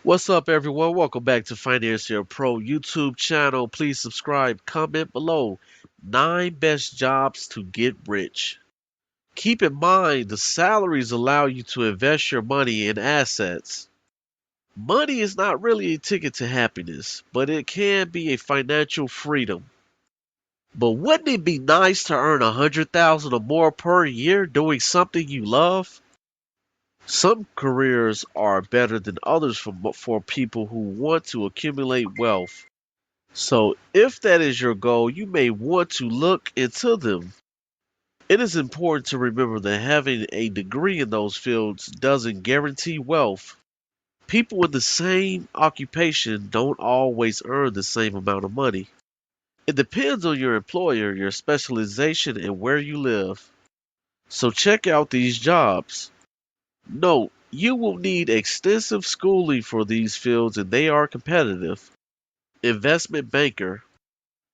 What's up, everyone? Welcome back to Financier Pro YouTube channel. Please subscribe, comment below. 9 best jobs to get rich. Keep in mind, the salaries allow you to invest your money in assets. Money is not really a ticket to happiness, but it can be a financial freedom. But wouldn't it be nice to earn 100,000 or more per year doing something you love? Some careers are better than others for people who want to accumulate wealth. So, if that is your goal, you may want to look into them. It is important to remember that having a degree in those fields doesn't guarantee wealth. People in the same occupation don't always earn the same amount of money. It depends on your employer, your specialization, and where you live. So, check out these jobs. Note, you will need extensive schooling for these fields and they are competitive. Investment banker.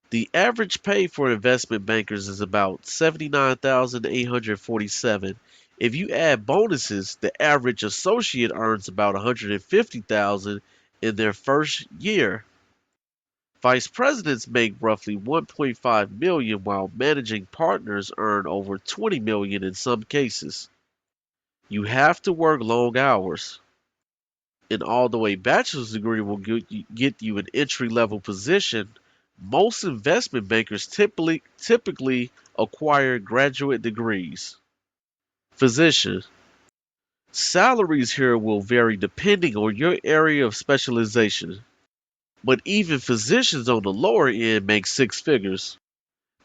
The average pay for investment bankers is about 79,847. If you add bonuses, the average associate earns about 150,000 in their first year. Vice presidents make roughly 1.5 million while managing partners earn over 20 million in some cases. You have to work long hours. And although a bachelor's degree will get you an entry-level position, most investment bankers typically acquire graduate degrees. Physician. Salaries here will vary depending on your area of specialization, but even physicians on the lower end make six figures.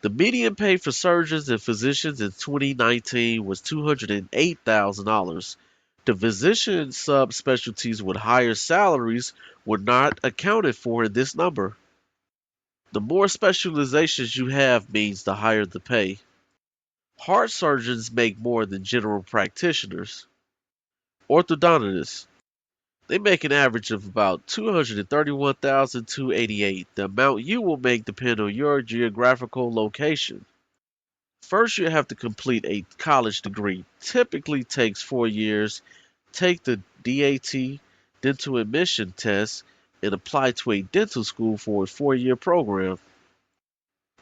The median pay for surgeons and physicians in 2019 was $208,000. The physician subspecialties with higher salaries were not accounted for in this number. The more specializations you have means the higher the pay. Heart surgeons make more than general practitioners. Orthodontists. They make an average of about $231,288. The amount you will make depend on your geographical location. First, you have to complete a college degree. Typically takes 4 years. Take the DAT, dental admission test, and apply to a dental school for a 4-year program.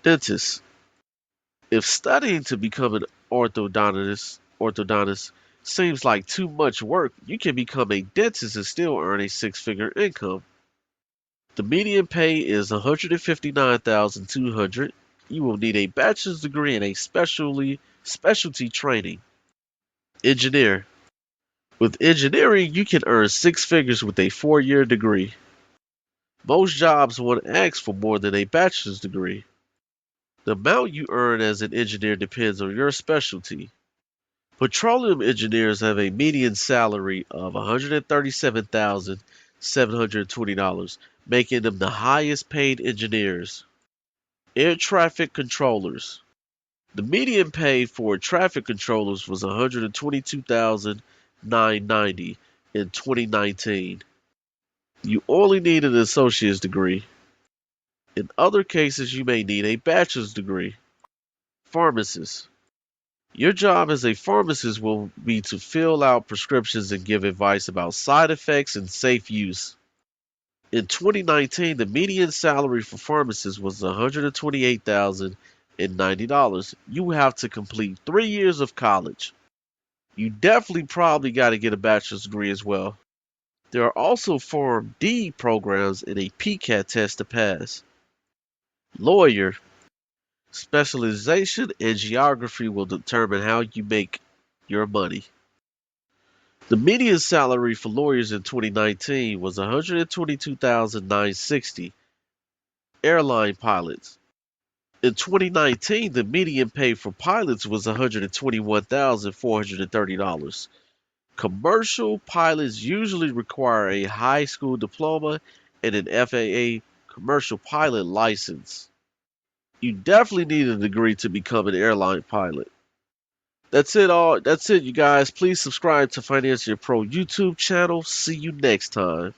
Dentist. If studying to become an orthodontist seems like too much work, you can become a dentist and still earn a six-figure income. The median pay is $159,200. You will need a bachelor's degree and a specialty training. Engineer. With engineering, you can earn six figures with a 4-year degree. Most jobs won't ask for more than a bachelor's degree. The amount you earn as an engineer depends on your specialty. Petroleum engineers have a median salary of $137,720, making them the highest paid engineers. Air traffic controllers. The median pay for traffic controllers was $122,990 in 2019. You only need an associate's degree. In other cases, you may need a bachelor's degree. Pharmacist. Your job as a pharmacist will be to fill out prescriptions and give advice about side effects and safe use. In 2019, the median salary for pharmacists was $128,090. You have to complete 3 years of college. You definitely probably got to get a bachelor's degree as well. There are also Form D programs and a PCAT test to pass. Lawyer. Specialization and geography will determine how you make your money. The median salary for lawyers in 2019 was $122,960. Airline pilots. In 2019, the median pay for pilots was $121,430. Commercial pilots usually require a high school diploma and an FAA commercial pilot license. You definitely need a degree to become an airline pilot. That's it, you guys. Please subscribe to Financial Pro YouTube channel. See you next time.